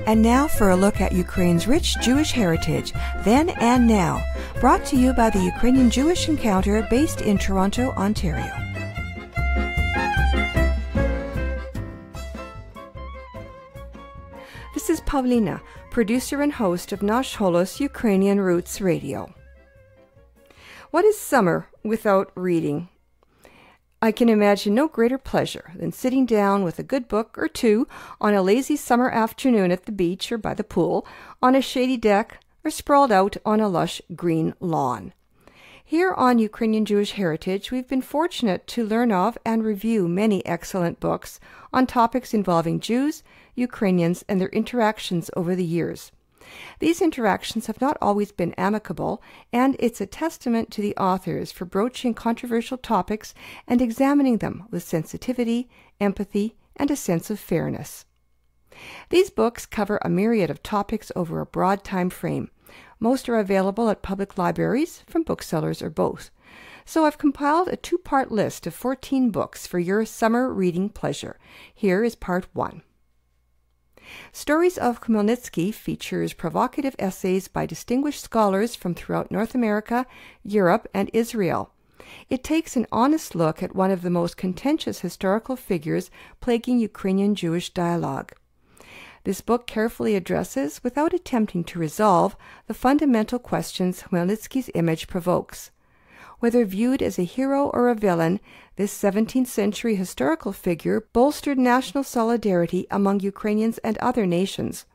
And now for a look at Ukraine's rich Jewish heritage, then and now, brought to you by the Ukrainian Jewish Encounter based in Toronto, Ontario. This is Pavlina, producer and host of Nash Holos Ukrainian Roots Radio. What is summer without reading? I can imagine no greater pleasure than sitting down with a good book or two on a lazy summer afternoon at the beach or by the pool, on a shady deck, or sprawled out on a lush green lawn. Here on Ukrainian Jewish Heritage, we've been fortunate to learn of and review many excellent books on topics involving Jews, Ukrainians, and their interactions over the years. These interactions have not always been amicable, and it's a testament to the authors for broaching controversial topics and examining them with sensitivity, empathy, and a sense of fairness. These books cover a myriad of topics over a broad time frame. Most are available at public libraries, from booksellers, or both. So I've compiled a two-part list of 14 books for your summer reading pleasure. Here is part 1. Stories of Khmelnytsky features provocative essays by distinguished scholars from throughout North America, Europe, and Israel. It takes an honest look at one of the most contentious historical figures plaguing Ukrainian Jewish dialogue. This book carefully addresses, without attempting to resolve, the fundamental questions Khmelnytsky's image provokes. Whether viewed as a hero or a villain, this 17th century historical figure bolstered national solidarity among Ukrainians and other nations.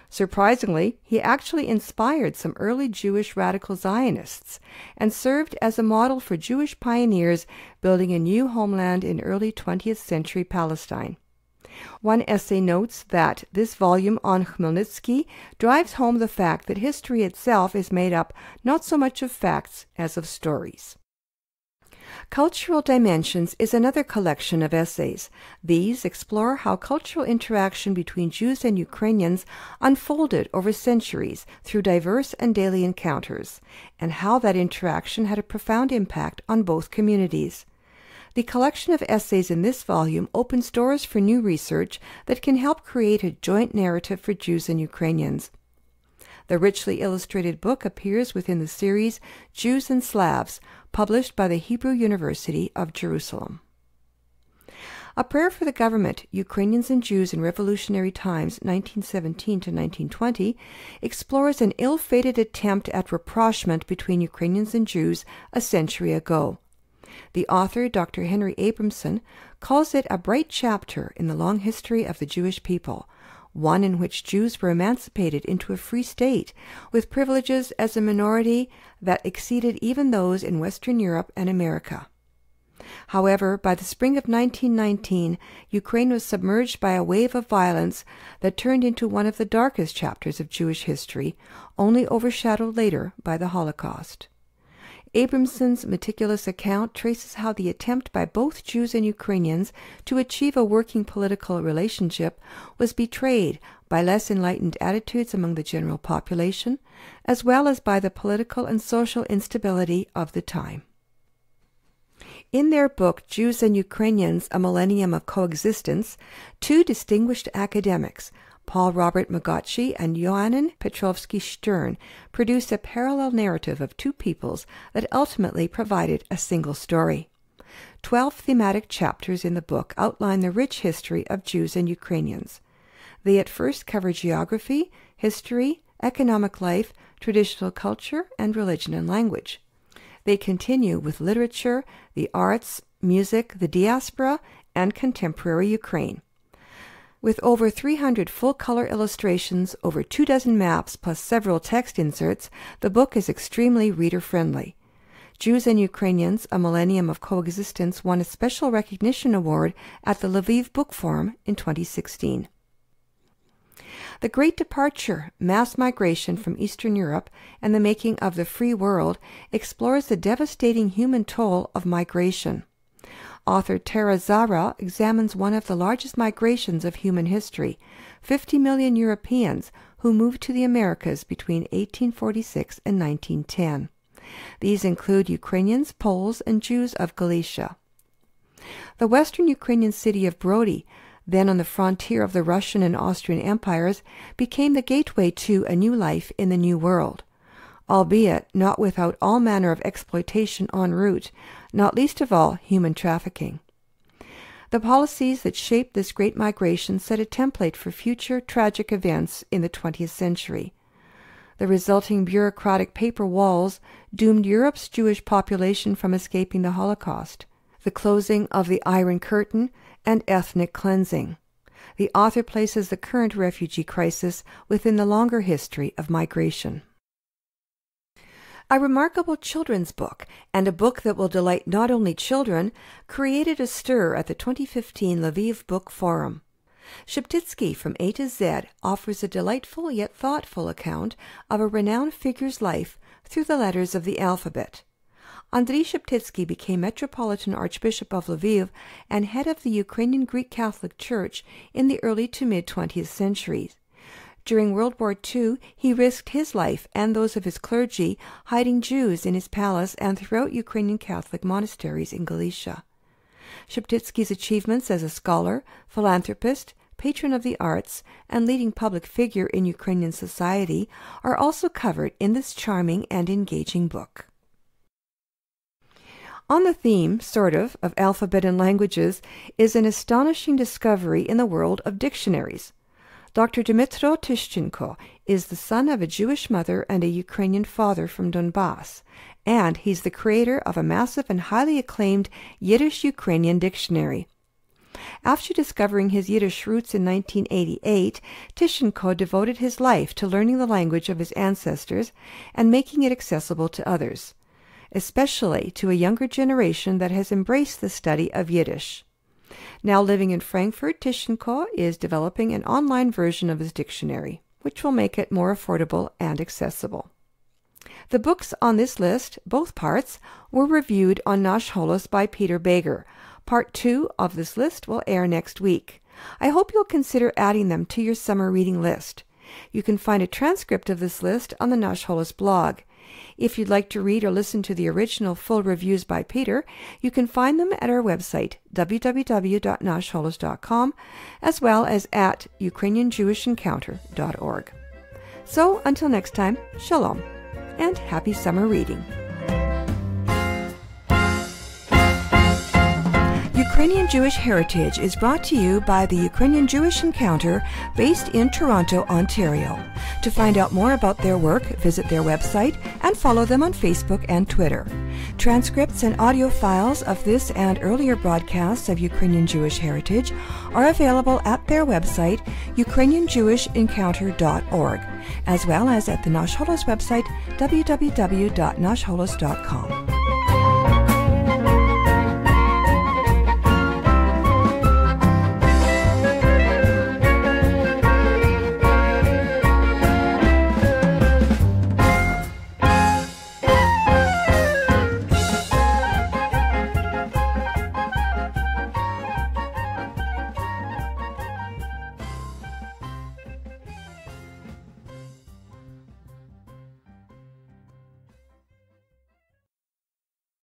Surprisingly, he actually inspired some early Jewish radical Zionists and served as a model for Jewish pioneers building a new homeland in early 20th century Palestine. One essay notes that this volume on Khmelnytsky drives home the fact that history itself is made up not so much of facts as of stories. Cultural Dimensions is another collection of essays. These explore how cultural interaction between Jews and Ukrainians unfolded over centuries through diverse and daily encounters, and how that interaction had a profound impact on both communities. The collection of essays in this volume opens doors for new research that can help create a joint narrative for Jews and Ukrainians. The richly illustrated book appears within the series Jews and Slavs, published by the Hebrew University of Jerusalem. A Prayer for the Government, Ukrainians and Jews in Revolutionary Times, 1917 to 1920, explores an ill-fated attempt at rapprochement between Ukrainians and Jews a century ago. The author, Dr. Henry Abramson, calls it a bright chapter in the long history of the Jewish people, one in which Jews were emancipated into a free state, with privileges as a minority that exceeded even those in Western Europe and America. However, by the spring of 1919, Ukraine was submerged by a wave of violence that turned into one of the darkest chapters of Jewish history, only overshadowed later by the Holocaust. Abramson's meticulous account traces how the attempt by both Jews and Ukrainians to achieve a working political relationship was betrayed by less enlightened attitudes among the general population, as well as by the political and social instability of the time. In their book, Jews and Ukrainians, A Millennium of Coexistence, two distinguished academics, Paul Robert Magotchi and Yohanan Petrovsky-Stern, produced a parallel narrative of two peoples that ultimately provided a single story. 12 thematic chapters in the book outline the rich history of Jews and Ukrainians. They at first cover geography, history, economic life, traditional culture, and religion and language. They continue with literature, the arts, music, the diaspora, and contemporary Ukraine. With over 300 full-color illustrations, over 24 maps, plus several text inserts, the book is extremely reader-friendly. Jews and Ukrainians, A Millennium of Coexistence won a special recognition award at the Lviv Book Forum in 2016. The Great Departure, Mass Migration from Eastern Europe and the Making of the Free World explores the devastating human toll of migration. Author Tara Zahra examines one of the largest migrations of human history, 50 million Europeans who moved to the Americas between 1846 and 1910. These include Ukrainians, Poles, and Jews of Galicia. The western Ukrainian city of Brody, then on the frontier of the Russian and Austrian empires, became the gateway to a new life in the New World, albeit not without all manner of exploitation en route, not least of all human trafficking. The policies that shaped this great migration set a template for future tragic events in the 20th century. The resulting bureaucratic paper walls doomed Europe's Jewish population from escaping the Holocaust, the closing of the Iron Curtain, and ethnic cleansing. The author places the current refugee crisis within the longer history of migration. A remarkable children's book, and a book that will delight not only children, created a stir at the 2015 Lviv Book Forum. Sheptytsky from A to Z offers a delightful yet thoughtful account of a renowned figure's life through the letters of the alphabet. Andriy Sheptytsky became Metropolitan Archbishop of Lviv and head of the Ukrainian Greek Catholic Church in the early to mid-20th centuries. During World War II, he risked his life and those of his clergy hiding Jews in his palace and throughout Ukrainian Catholic monasteries in Galicia. Sheptytsky's achievements as a scholar, philanthropist, patron of the arts, and leading public figure in Ukrainian society are also covered in this charming and engaging book. On the theme, of alphabet and languages is an astonishing discovery in the world of dictionaries. Dr. Dmytro Tishchenko is the son of a Jewish mother and a Ukrainian father from Donbass, and he's the creator of a massive and highly acclaimed Yiddish-Ukrainian dictionary. After discovering his Yiddish roots in 1988, Tishchenko devoted his life to learning the language of his ancestors and making it accessible to others, especially to a younger generation that has embraced the study of Yiddish. Now living in Frankfurt, Tishchenko is developing an online version of his dictionary, which will make it more affordable and accessible. The books on this list, both parts, were reviewed on Nash Holos by Peter Bager. Part 2 of this list will air next week. I hope you'll consider adding them to your summer reading list. You can find a transcript of this list on the Nash Holos blog. If you'd like to read or listen to the original full reviews by Peter, you can find them at our website, www.nashholos.com, as well as at ukrainianjewishencounter.org. So, until next time, shalom, and happy summer reading. Ukrainian Jewish Heritage is brought to you by the Ukrainian Jewish Encounter, based in Toronto, Ontario. To find out more about their work, visit their website and follow them on Facebook and Twitter. Transcripts and audio files of this and earlier broadcasts of Ukrainian Jewish Heritage are available at their website, ukrainianjewishencounter.org, as well as at the Nash Holos website, www.nashholos.com.